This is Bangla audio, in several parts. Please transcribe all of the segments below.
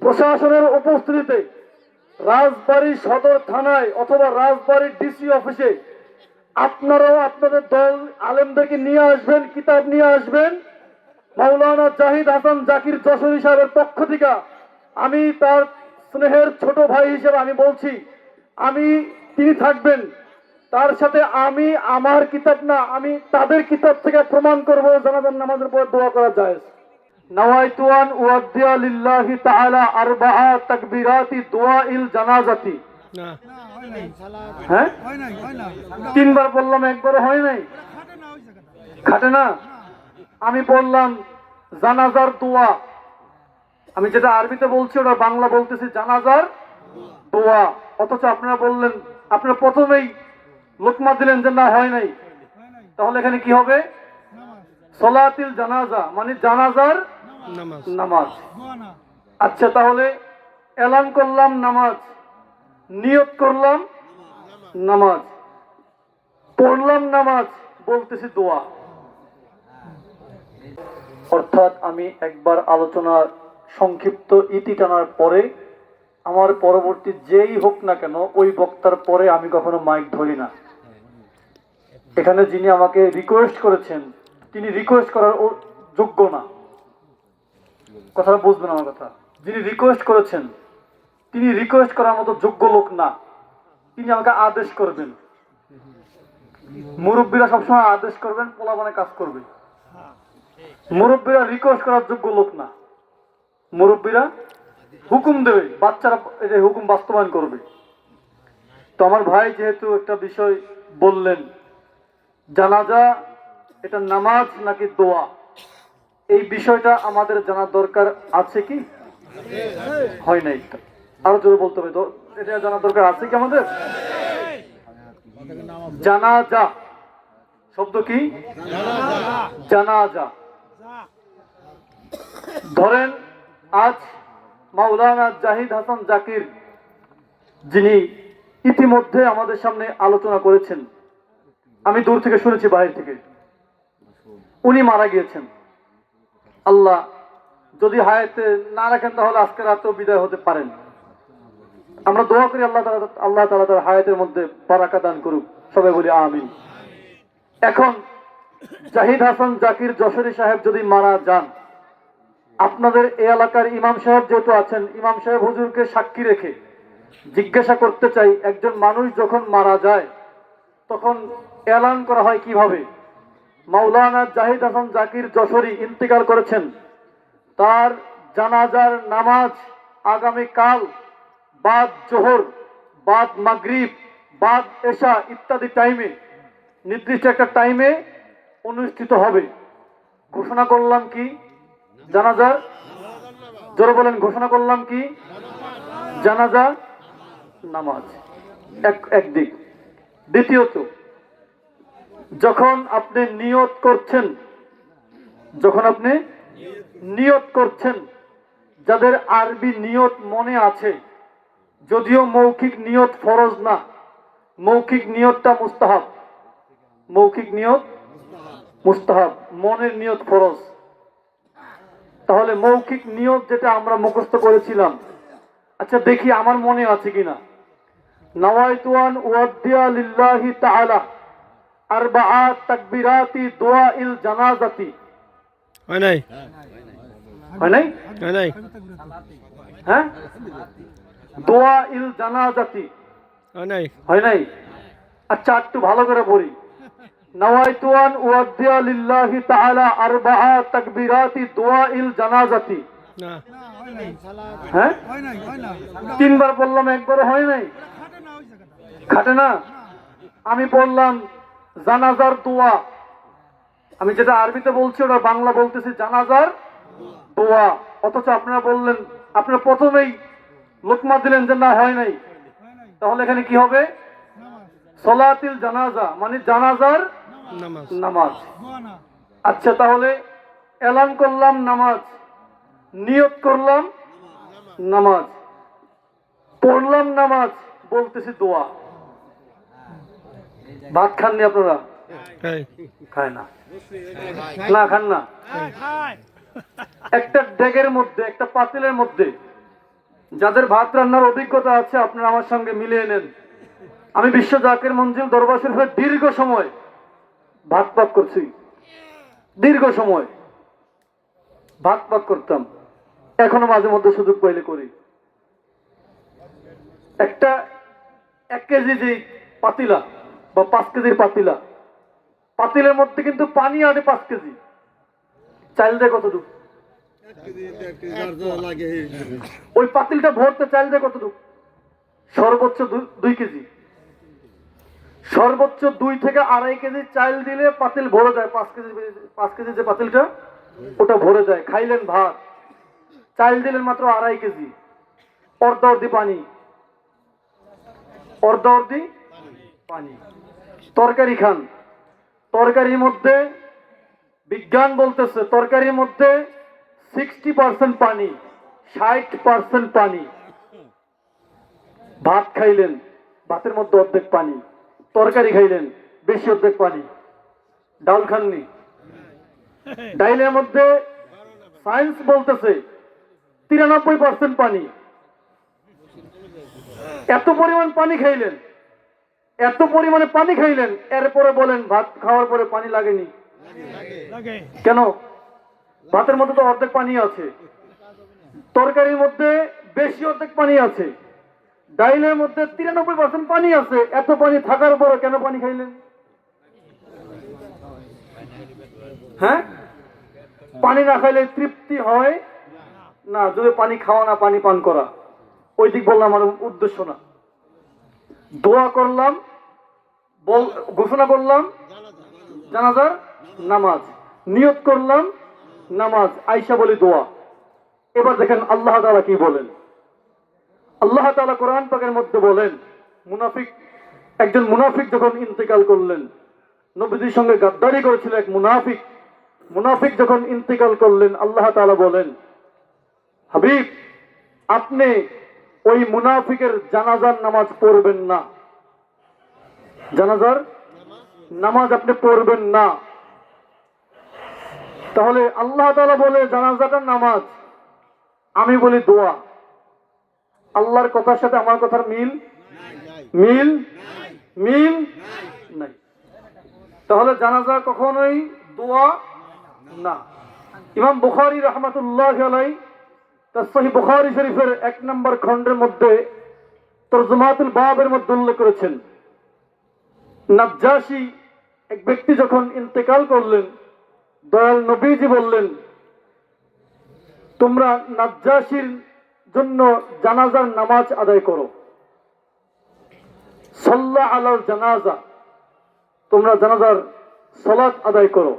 প্রশাসনের উপস্থিতিতে রাজবাড়ী সদর থানায় অথবা রাজবাড়ী ডিসি অফিসে আপনারাও আপনাদের দল আলেমদেরকে নিয়ে আসবেন, কিতাব নিয়ে আসবেন। মাওলানা জাহিদ হাসান জাকির যশোরী সাহেবের পক্ষ থেকে আমি তার স্নেহের ছোট ভাই হিসেবে আমি বলছি, তিনি থাকবেন। তার সাথে আমি আমার কিতাব না, আমি তাদের কিতাব থেকে প্রমাণ করবো জানাজার নামাজের পর দোয়া করা যায়। নাওয়াইতু আন উআদ্দিয়া লিল্লাহি তাআলা আরবাআ তাকবীরাতি দুআইল জানাজাতি। হ্যাঁ, তিনবার বললাম, একবারও হয় নাই, খাটে না। আমি বললাম জানাজার দোয়া, আমি যেটা আরবিতে বলছি ওটা বাংলা বলতেছি জানাজার দোয়া। অথচ আপনারা বললেন, আপনারা প্রথমেই লোকমা দিলেন যে না হয় নাই। তাহলে এখানে কি হবে? সলাতিল জানাজা মানে জানাজার নামাজ। আচ্ছা, তাহলে এলান করলাম নামাজ, নিয়ত করলাম নামাজ, পড়লাম নামাজ, বলতেছি দোয়া। অর্থাৎ আমি একবার আলোচনা সংক্ষিপ্ত ইতি টানার পরে আমার পরবর্তী যেই হোক না কেন ওই বক্তার পরে আমি কখনো মাইক ধরি না। এখানে যিনি আমাকে রিকোয়েস্ট করেছেন তিনি রিকোয়েস্ট করার যোগ্য না। কথাটা বুঝবেন আমার কথা। যিনি রিকোয়েস্ট করেছেন তিনি রিকোয়েস্ট করার মতো যোগ্য লোক না। তিনি আমাকে আদেশ করবেন। মুরব্বীরা সবসময় আদেশ করবেন, পোলাপানে কাজ করবে। মুরব্বীরা রিকোয়েস্ট করার যোগ্য লোক না। মুরব্বীরা হুকুম দেবে, বাচ্চারা এটা হুকুম বাস্তবায়ন করবে। তো আমার ভাই যেহেতু একটা বিষয় বললেন, জানাজা এটা নামাজ নাকি দোয়া, এই বিষয়টা আমাদের জানার দরকার আছে কি? হয় নাই। আরো জোরে বলতে হবে, এটা জানার দরকার আছে কি আমাদের? জানাজা শব্দ কি? জানাজা। ধরেন আজ মাওলানা জাহিদ হাসান জাকির, যিনি ইতিমধ্যে আমাদের সামনে আলোচনা করেছেন, আমি দূর থেকে শুনেছি, বাইরে থেকে, উনি মারা গিয়েছেন। আল্লাহ যদি হায়াতে না রাখেন তাহলে আজকে রাতেও বিদায় হতে পারেন। আমরা দোয়া করি আল্লাহ তাআলা তার হায়াতের মধ্যে বারাকা দান করুক। সবাই বলি আমিন। এখন জাহিদ হাসান জাকির যশোরী সাহেব যদি মারা যান, আপনাদের এই এলাকার ইমাম সাহেব যেহেতু আছেন, ইমাম সাহেব হুজুরকে সাক্ষী রেখে জিজ্ঞাসা করতে চাই, একজন মানুষ যখন মারা যায় তখন এলান করা হয় কিভাবে? মাওলানা জাহিদ হাসান জাকির যশোরী ইন্তেকাল করেছেন, তার জানাজার নামাজ আগামীকাল বাদ জোহর, বাদ মাগরিব, বাদ এশা ইত্যাদি টাইমে, নির্দিষ্ট একটা টাইমে অনুষ্ঠিত হবে। ঘোষণা করলাম কি? জানাজার, জোরে বলেন, ঘোষণা করলাম কি? জানাজা নামাজ। একদিক। দ্বিতীয়ত, যখন আপনি নিয়ত করছেন, যাদের আরবি নিয়ত মনে আছে, যদিও মৌখিক নিয়ত ফরজ না, মৌখিক নিয়তটা মুস্তাহাব, মৌখিক নিয়ত মুস্তাহাব, মনের নিয়ত ফরজ। তাহলে মৌখিক নিয়ত যেটা আমরা মুখস্থ করেছিলাম, আচ্ছা দেখি আমার মনে আছে কিনা। নাওয়াইতু আন উআদ্দিয়া লিল্লাহি তাআলা আরবাআ তাকবীরাতি দুআইল জানাজাতি। হয় নাই? হয় নাই? হয় নাই? হ্যাঁ, দুআইল জানাজাতি হয় নাই? হয় নাই? আচ্ছা একটু ভালো করে পড়ি। নাওয়াইতু আন উআদ্দিয়া লিল্লাহি তাআলা আরবাআ তাকবীরাতি দুআইল জানাজাতি। না, হ্যাঁ, তিনবার বললাম, একবারও হয় নাই, খাটে না। আমি বললাম জানাজার দোয়া, আমি যেটা আরবিতে বলছি ওটা বাংলা বলতেছি জানাজার দোয়া। অথচ আপনারা বললেন, আপনারা প্রথমেই লোকমা দিলেন যে না হয় নাই। তাহলে এখানে কি হবে? সলাতিল জানাজা মানে জানাজার নামাজ। আচ্ছা, তাহলে এলান করলাম নামাজ, নিয়ত করলাম নামাজ, পড়লাম নামাজ, বলতেছি দোয়া। ভাত খাননি আপনারা? খায় না? না খান না? একটা ডেগের মধ্যে, একটা পাতিলের মধ্যে যাদের ভাত রান্নার অভিজ্ঞতা আছে আপনারা আমার সঙ্গে মিলিয়ে নেন। আমি বিশ্ব জাকির মঞ্জিল দরবার শরীফে দীর্ঘ সময় ভাত পাক করছি, দীর্ঘ সময় ভাত পাক করতাম, এখনো মাঝে মধ্যে সুযোগ পাইলে করি। একটা 1 কেজি যে পাতিলা বা 5 কেজির পাতিলা, পাতিলের মধ্যে কিন্তু পানি আটে 5 কেজি, চাল দেয় কতটুকু? ওই পাতিলটা ভরতে চাল দেয় কতটুকু? সর্বোচ্চ 2 কেজি, সর্বোচ্চ 2 থেকে 2.5 কেজি চাল দিলে পাতিল ভরে যায়। 5 কেজি যে পাতিলটা ওটা ভরে যায়। খাইলেন ভাত, চাল দিলেন মাত্র 2.5 কেজি, অর্ধি পানি, অর্ধি পানি। তরকারি খান, তরকারির মধ্যে বিজ্ঞান বলতেছে তরকারির মধ্যে 60% পানি, 60% পানি। ভাত খাইলেন, ভাতের মধ্যে অর্ধেক পানি। তরকারি খাইলেন, বেশি অর্ধেক পানি। ডাল খাননি, ডাইলের মধ্যে সায়েন্স বলতেছে 93% পানি। এত পরিমাণ পানি খাইলেন, এত পরিমাণে পানি খাইলেন, এরপরে বলেন ভাত খাওয়ার পরে পানি লাগেনি কেন? ভাতের মধ্যে তো অর্ধেক পানি আছে, তরকারির মধ্যে বেশি অর্ধেক পানি আছে, ডাইলের মধ্যে 93% পানি আছে। এত পানি থাকার পরে কেন পানি খাইলেন? হ্যাঁ, পানি না খাইলে তৃপ্তি হয় না। যদি পানি খাওয়া না, পানি পান করা, ওই দিক বললাম আমার উদ্দেশ্য না। দোয়া করলাম, ঘোষণা করলাম জানাজার নামাজ, নিয়ত করলাম নামাজ, আইসা বলি দোয়া। এবার দেখেন আল্লাহ তাআলা কি বলেন। আল্লাহ তাআলা কোরআন পাকের মধ্যে বলেন, একজন মুনাফিক যখন ইন্তেকাল করলেন, নবীজির সঙ্গে গাদ্দারি করেছিল এক মুনাফিক যখন ইন্তেকাল করলেন, আল্লাহ তাআলা বলেন, হাবিব আপনি ওই মুনাফিকের জানাজার নামাজ পড়বেন না, জানাজার নামাজ আপনি পড়বেন না। তাহলে আল্লাহ তাআলা বলে জানাজাটার নামাজ, আমি বলি দোয়া। আল্লাহর কথার সাথে আমার কথার মিল মিল মিল নাই। তাহলে জানাজা কখনোই দোয়া না। ইমাম বুখারী রাহমাতুল্লাহি আলাইহি তার সহিহ বুখারী শরীফের 1 নম্বর খণ্ডের মধ্যে তরজমাতুল বাবের মধ্যে উল্লেখ করেছেন, নাজ্জাশী এক ব্যক্তি যখন ইন্তেকাল করলেন, দয়াল নবীজি বললেন, তোমরা নাজ্জাশীর জন্য জানাজার নামাজ আদায় করো, সাল্লা আলাল জানাজা, তোমরা জানাজার সালাত আদায় করো।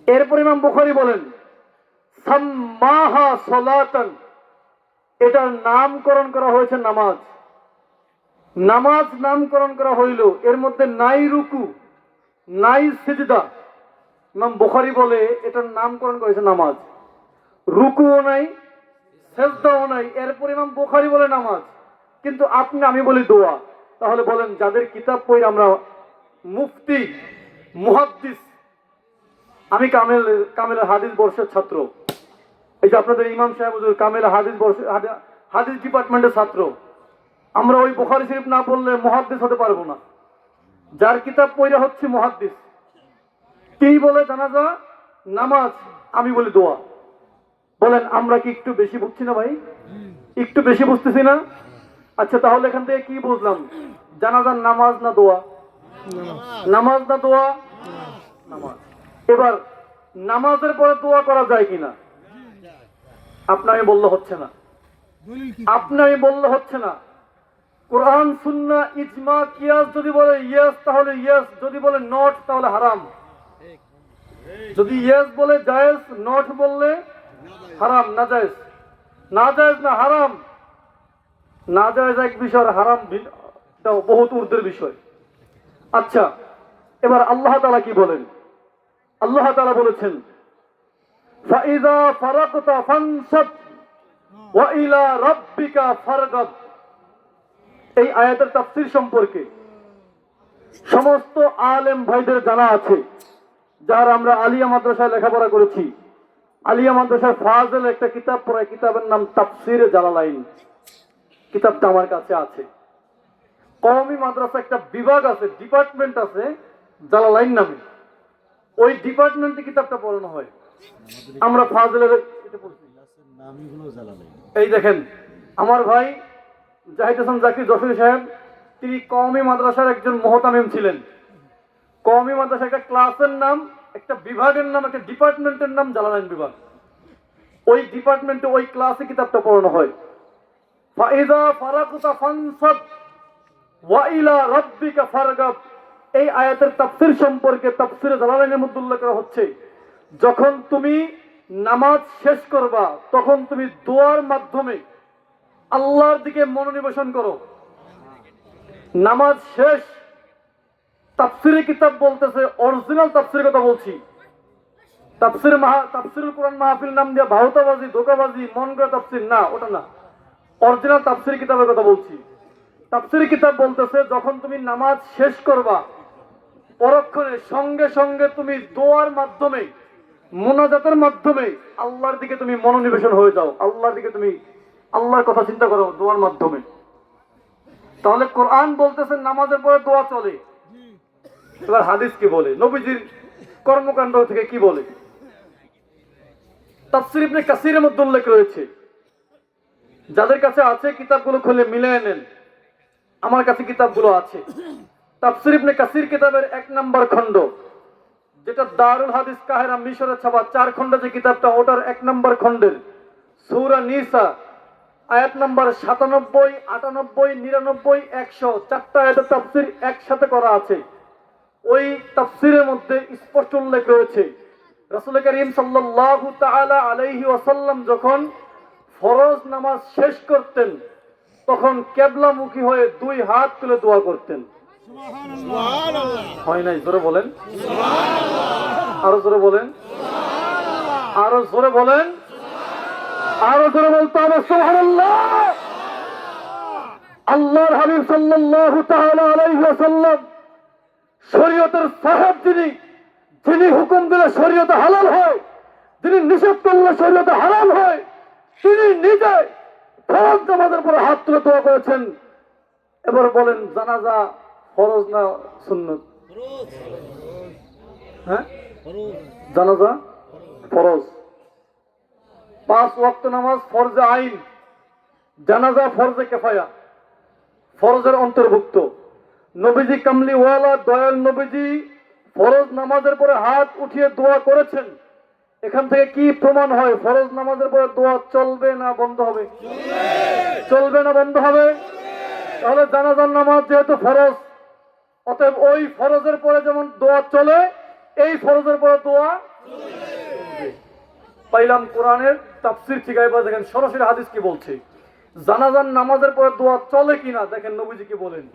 এরপর ইমাম বুখারী বলেন, সাম্মাহা সালাতান, এটার নামকরণ করা হয়েছে নামাজ। নামাজ নামকরণ করা হইল, এর মধ্যে নাই রুকু নাই সিজদা। ইমাম বুখারী বলে এটার নামকরণ করেছে নামাজ, রুকুও নাই সেজদাও নাই। এরপর ইমাম বুখারী বলে নামাজ, কিন্তু আমি বলি দোয়া। তাহলে বলেন, যাদের কিতাব পড়ি আমরা মুফতি মুহাদ্দিস, আমি কামেল হাদিস বর্ষের ছাত্র, এই যে আপনাদের ইমাম সাহেব হুজুর কামেল হাদিস ডিপার্টমেন্টের ছাত্র, আমরা ওই বুখারী শরীফ না পড়লে মুহাদ্দিস হতে পারবো না। যার কিতাব পড়া হচ্ছে মুহাদ্দিস, কি বলে জানাজা নামাজ, আমি বলি দোয়া। বলেন আমরা কি একটু বেশি বুঝছি না ভাই? একটু বেশি বুঝতেছি না? আচ্ছা, তাহলে এখান থেকে কি বুঝলাম? জানাজার নামাজ না দোয়া? নামাজ না দোয়া? নামাজ। এবার নামাজের পরে দোয়া করা যায় কিনা? আমি বললে হচ্ছে না, আমি বললে হচ্ছে না। কোরআন সুন্নাহ ইজমা কিয়াস যদি বলে ইয়েস তাহলে ইয়েস, যদি বলে নট তাহলে হারাম। যদি ইয়েস বলে জায়েজ, নট বললে হারাম, না জায়েজ। না জায়েজ না হারাম, না জায়েজ এক বিষয়, হারাম বহুত ঊর্ধ্বের বিষয়। আচ্ছা, এবার আল্লাহ তাআলা কি বলেন? আল্লাহ তাআলা বলেছেন, ফাইযা ফারাগতা ফানসাব ওয়া ইলা রাব্বিকা ফারগাব। এই আয়াতের তাফসীর সম্পর্কে সমস্ত আলেম ভাইদের জানা আছে, যারা আমরা আলিয়া মাদ্রাসায় লেখাপড়া করেছি। আলিয়া মাদ্রাসার ফাজল একটা কিতাব পড়ায়, কিতাবের নাম তাফসিরে জালালাইন। কিতাবটা আমার কাছে আছে। কওমি মাদ্রাসা একটা বিভাগ আছে, ডিপার্টমেন্ট আছে জালালাইন নামে। ওই ডিপার্টমেন্টে কিতাবটা পড়ানো হয়। আমরা ফাজলের এটা পড়ছি। এই দেখেন, আমার ভাই জাহিদ হাসান জাকির যশোরী সাহেব, তিনি কওমি মাদ্রাসার একজন মুহতামিম ছিলেন। কওমি মাদ্রাসা একটা ক্লাসের নাম, একটা বিভাগের নাম, একটা ডিপার্টমেন্টের নাম জালালাইন বিভাগ। ওই ডিপার্টমেন্টে ওই ক্লাসে কিতাবটা পড়ানো হয়। ফাইযা ফারাগতা ফানসাব ওয়া ইলা রাব্বিকা ফারগাব। এই আয়াতের তাফসীর সম্পর্কে তাফসীরে জালালাইনের মধ্যে উল্লেখ করা হচ্ছে, যখন তুমি নামাজ শেষ করবা তখন তুমি দোয়ার মাধ্যমে আল্লাহর দিকে মনোনিবেশন করো। নামাজ শেষ, তাফসীরের কিতাব বলতেছে, অরিজিনাল তাফসীরের কথা বলছি। তাফসীরুল কোরআন মাহফিল নাম দিয়ে ভাউতাবাজি, ধোঁকাবাজি, মন গড়া তাফসীর না, ওটা না। অরিজিনাল তাফসীর কিতাবের কথা বলছি। তাফসীর কিতাব বলতেছে, যখন তুমি নামাজ শেষ করবা পরক্ষণে সঙ্গে সঙ্গে তুমি দোয়ার মাধ্যমে, মুনাজাতের মাধ্যমে আল্লাহর দিকে তুমি মনোনিবেশন হয়ে যাও। আল্লাহর দিকে তুমি আল্লাহর কথা চিন্তা করো দোয়ার মাধ্যমে। তাহলে কোরআন বলতেছে নামাজের পরে দোয়া চলে। এবার হাদিস কি বলে, নবীজির কর্মকাণ্ড থেকে কি বলে? তাফসীর ইবনে কাসিরের মধ্যে উল্লেখ রয়েছে। যাদের কাছে আছে কিতাবগুলো খুলে মিলিয়ে নেন। আমার কাছে কিতাবগুলো আছে। তাফসীর ইবনে কাসির কিতাবের 1 নম্বর খণ্ড, যেটা দারুল হাদিস কাহিরা মিশরে ছাপা 4 খণ্ড যে কিতাবটা, ওটার 1 নম্বর খণ্ডের সূরা নিসা আয়াত নম্বর 97, 98, 99, 100 চারটা আয়াতের তাফসীর একসাথে করা আছে। ওই তাফসীরের মধ্যে স্পষ্ট উল্লেখ রয়েছে, রাসূল করিম সাল্লাল্লাহু তাআলা আলাইহি ওয়াসাল্লাম যখন ফরজ নামাজ শেষ করতেন তখন কিবলামুখী হয়ে 2 হাত তুলে দোয়া করতেন। সুবহানাল্লাহ। হয় নাই? জোরে বলেন সুবহানাল্লাহ। আরো জোরে বলেন সুবহানাল্লাহ। আরো জোরে বলেন সুবহানাল্লাহ। আরো জোরে বলতে হবে সুবহানাল্লাহ। আল্লাহর হাবিব সাল্লাল্লাহু তাআলা আলাইহি ওয়াসাল্লাম শরীয়তের সাহেব, যিনি হুকুম দিলে শরীয়তে হালাল হয়, যিনি নিষেধ করলে শরীয়তে হারাম হয়, তিনি নিজে ফরজ নামাজের পরে হাত তুলে দোয়া করেছেন। এবার বলেন, জানাজা ফরজ না সুন্নত? হ্যাঁ, জানাজা ফরজ। 5 ওয়াক্ত নামাজ ফরজে আইন, জানাজা ফরজে কিফায়া, ফরজের অন্তর্ভুক্ত। নবীজি কামলিওয়ালা দয়াল নবীজি ফরজ নামাজের পরে হাত উঠিয়ে দোয়া করেছেন। এখান থেকে কি প্রমাণ হয়? ফরজ নামাজের পরে দোয়া চলবে না বন্ধ হবে? চলবে না বন্ধ হবে? তাহলে জানাজার নামাজ যেহেতু ফরজ, অতএব ওই ফরজের পরে যেমন দোয়া চলে, এই ফরজের পরে দোয়া পাইলাম। কোরআনের তাফসীর ঠিক আছে, দেখেন সরাসরি হাদিস কি বলছে, জানাজার নামাজের পরে দোয়া চলে কিনা দেখেন নবীজি কি বলেন।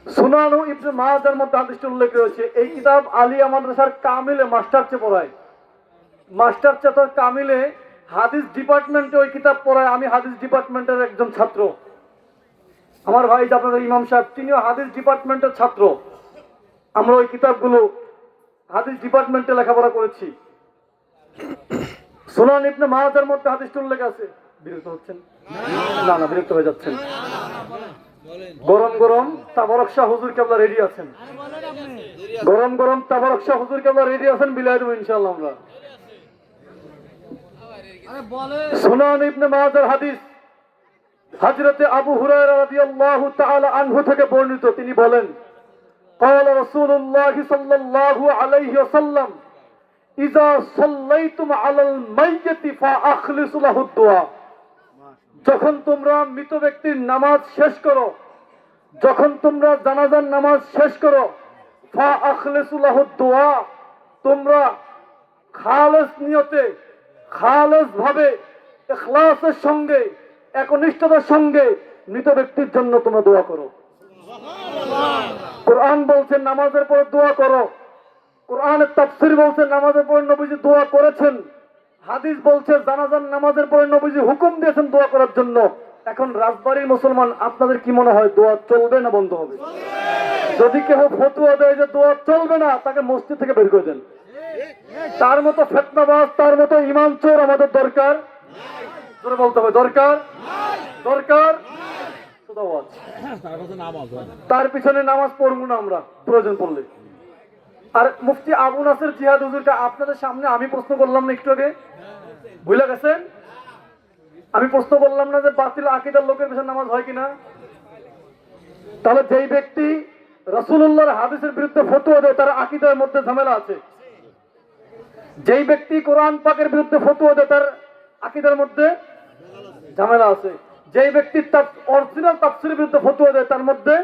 সুনান ও ইবনে মাজার মধ্যে হাদিসটি উল্লেখ রয়েছে। এই কিতাব আলিয়া মাদ্রাসার কামিলে মাস্টার চেয়ে পড়ায়। মাস্টার চেয়ে কামিলে হাদিস ডিপার্টমেন্টে ওই কিতাব পড়ায়। আমি হাদিস ডিপার্টমেন্টের একজন ছাত্র। আমার ভাই আপনাদের ইমাম সাহেব, তিনিও হাদিস ডিপার্টমেন্টের ছাত্র। আমরা ওই কিতাবগুলো হাদিস ডিপার্টমেন্টে লেখাপড়া করেছি। সুনান ইবনে মাজার মধ্যে হাদিসটি উল্লেখ আছে। বিরক্ত হচ্ছেন? না না, বিরক্ত হয়ে যাচ্ছেন। গরম গরম তাবারক শাহ হুজুর কেবলা রেডি আছেন। গরম গরম তাবারক শাহ হুজুর কেবলা রেডি আছেন, বিলাই দেবো ইনশাআল্লাহ আমরা। সুনান ইবনে মাজার হাদিস হযরতে আবু হুরায়রা রাদিয়াল্লাহু তাআলা আনহু থেকে বর্ণিত। তিনি বলেন, قال رسول الله صلى الله عليه وسلم إذا صليتم على الميت فأخلصوا له الدعاء। যখন তোমরা মৃত ব্যক্তির নামাজ শেষ করো, যখন তোমরা জানাজার নামাজ শেষ করো, ফা আখলিসু লাহু দুআ, তোমরা খালেস নিয়তে, খালেস ভাবে, ইখলাসের সঙ্গে, একনিষ্ঠতার সঙ্গে মৃত ব্যক্তির জন্য তোমরা দোয়া করো। কোরআন বলছে নামাজের পরে দোয়া করো। কোরআনের তাফসীর বলছে নামাজের পরে নবীজি দোয়া করেছেন। হাদিস বলছে জানাজার নামাজের পরে নবীজি হুকুম দিয়েছেন দোয়া করার জন্য। এখন রাজবাড়ির মুসলমান, আপনাদের কি মনে হয় দোয়া চলবে না বন্ধ হবে? যদি কেউ ফতোয়া দেয় যে দোয়া চলবে না, তাকে মসজিদ থেকে বের করে দেন। তার মতো ফেতনাবাজ, তার মতো ইমান চোর আমাদের দরকার। জোরে বলতে হবে, দরকার দরকার। শুধু আওয়াজ। তার পিছনে নামাজ পড়বো না আমরা প্রয়োজন পড়লে। আর মুফতি আবু নাসের জিহাদ হুজুরকে আপনাদের সামনে আমি প্রশ্ন করলাম না একটু আগে, ভুলে গেছেন? আমি প্রশ্ন করলাম না যে বাতিল আকীদার লোকের পিছনে নামাজ হয় কিনা? তাহলে যেই ব্যক্তি রাসূলুল্লাহর হাদিসের বিরুদ্ধে ফতোয়া দেয় তার আকীদার মধ্যে ঝামেলা আছে। যেই ব্যক্তি কোরআন পাকের বিরুদ্ধে ফতোয়া দেয় তার আকীদার মধ্যে ঝামেলা আছে। যেই ব্যক্তি তার অরিজিনাল তাফসীরের বিরুদ্ধে ফতোয়া দেয় তার মধ্যে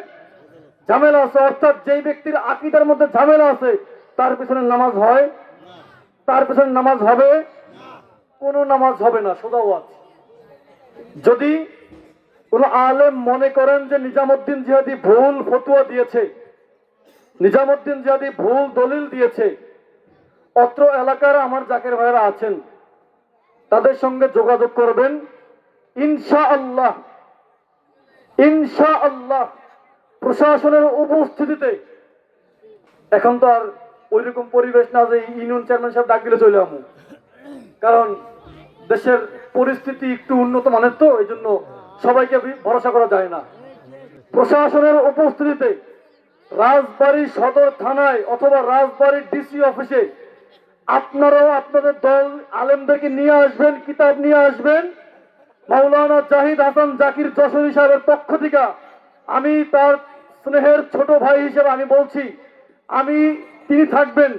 ঝামেলা আছে। অর্থাৎ যেই ব্যক্তির আকীদার মধ্যে ঝামেলা আছে তার পিছনে নামাজ হয়, তার পিছনে নামাজ হবে, কোনো নামাজ হবে না। সোজা ওয়াজ। যদি কোন আলেম মনে করেন যে নিজামুদ্দিন জিহাদি ভুল ফতোয়া দিয়েছে, নিজামুদ্দিন জিহাদি ভুল দলিল দিয়েছে, অত্র এলাকার আমার জাকের ভাইরা আছেন, তাদের সঙ্গে যোগাযোগ করবেন। ইনশাআল্লাহ ইনশাআল্লাহ প্রশাসনের উপস্থিতিতে, এখন তো আর ওইরকম পরিবেশ না যে ইউনিয়ন চেয়ারম্যান সাহেব ডাক দিলে চলে আমু, কারণ দেশের পরিস্থিতি একটু উন্নত মানের, তো এই জন্য সবাইকে ভরসা করা যায় না। প্রশাসনের উপস্থিতিতে রাজবাড়ী সদর থানায় অথবা রাজবাড়ীর ডিসি অফিসে আপনারাও আপনাদের দল আলেমদেরকে নিয়ে আসবেন, কিতাব নিয়ে আসবেন। মাওলানা জাহিদ হাসান জাকির যশোরী সাহেবের পক্ষ থেকে আমি তার স্নেহের ছোট ভাই হিসেবে আমি বলছি, তিনি থাকবেন,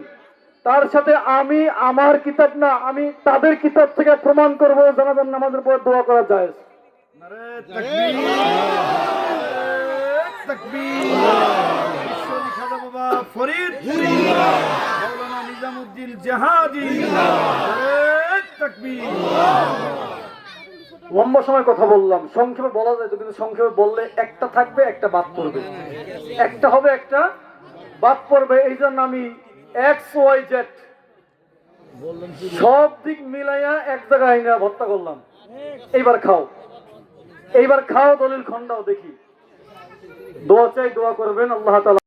তার সাথে আমি আমার কিতাব না, আমি তাদের কিতাব থেকে প্রমাণ করব জানাজার নামাজের পর দোয়া করা যায়। নিজামুদ্দিন জিহাদি লম্বা সময় কথা বললাম, সংক্ষেপে বলা যায় তো, কিন্তু সংক্ষেপে বললে একটা থাকবে একটা বাদ পড়বে, একটা হবে একটা বাদ পড়বে। এই জন্য আমি XYZ সব দিক মিলাইয়া এক জায়গায় না ভর্তা করলাম। এইবার খাও দলিল খন্ডাও দেখি। দোয়া চাই, দোয়া করবেন। আল্লাহ তাআলা